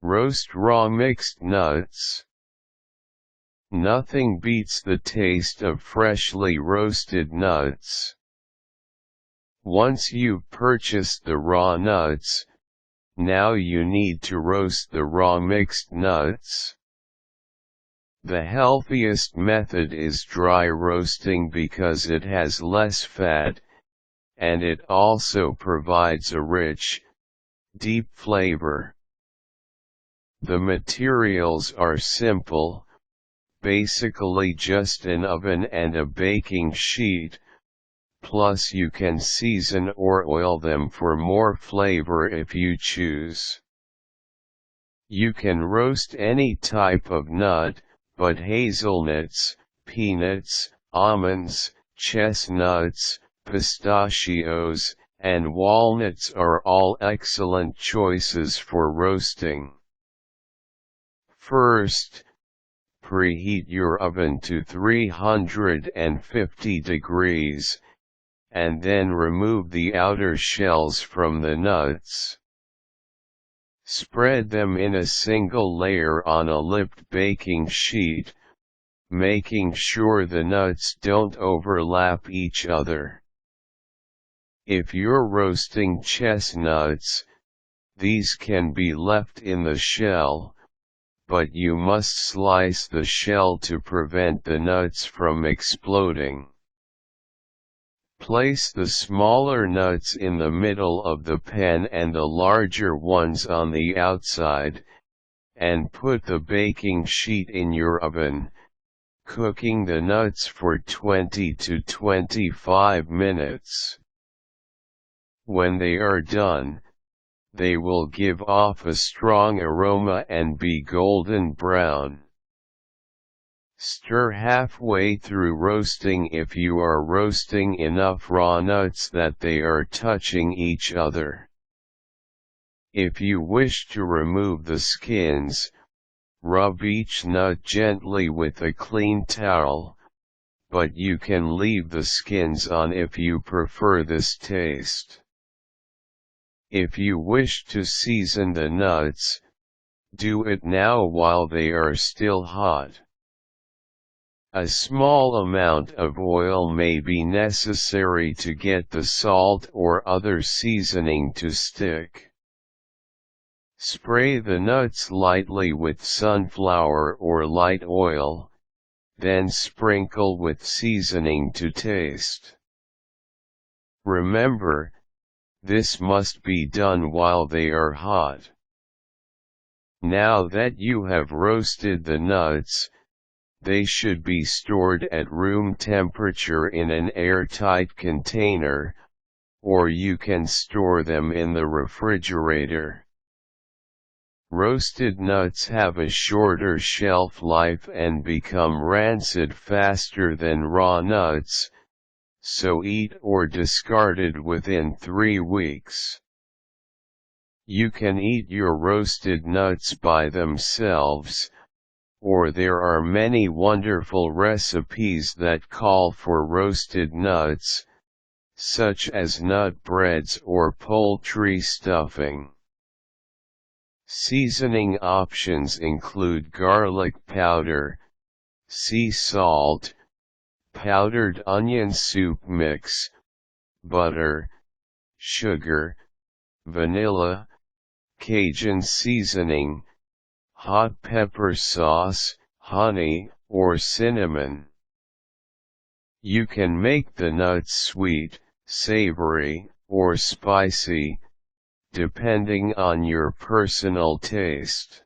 Roast raw mixed nuts. Nothing beats the taste of freshly roasted nuts. Once you've purchased the raw nuts, now you need to roast the raw mixed nuts. The healthiest method is dry roasting because it has less fat, and it also provides a rich, deep flavor. The materials are simple, basically just an oven and a baking sheet, plus you can season or oil them for more flavor if you choose. You can roast any type of nut, but hazelnuts, peanuts, almonds, chestnuts, pistachios, and walnuts are all excellent choices for roasting. First, preheat your oven to 350 degrees, and then remove the outer shells from the nuts. Spread them in a single layer on a lipped baking sheet, making sure the nuts don't overlap each other. If you're roasting chestnuts, these can be left in the shell, but you must slice the shell to prevent the nuts from exploding. Place the smaller nuts in the middle of the pan and the larger ones on the outside, and put the baking sheet in your oven, cooking the nuts for 20 to 25 minutes. When they are done, they will give off a strong aroma and be golden brown. Stir halfway through roasting if you are roasting enough raw nuts that they are touching each other. If you wish to remove the skins, rub each nut gently with a clean towel, but you can leave the skins on if you prefer this taste. If you wish to season the nuts, do it now while they are still hot. A small amount of oil may be necessary to get the salt or other seasoning to stick. Spray the nuts lightly with sunflower or light oil, then sprinkle with seasoning to taste. Remember, this must be done while they are hot. Now that you have roasted the nuts, they should be stored at room temperature in an airtight container, or you can store them in the refrigerator. Roasted nuts have a shorter shelf life and become rancid faster than raw nuts, so eat or discard it within 3 weeks. You can eat your roasted nuts by themselves, or there are many wonderful recipes that call for roasted nuts, such as nut breads or poultry stuffing. Seasoning options include garlic powder, sea salt, powdered onion soup mix, butter, sugar, vanilla, Cajun seasoning, hot pepper sauce, honey, or cinnamon. You can make the nuts sweet, savory, or spicy, depending on your personal taste.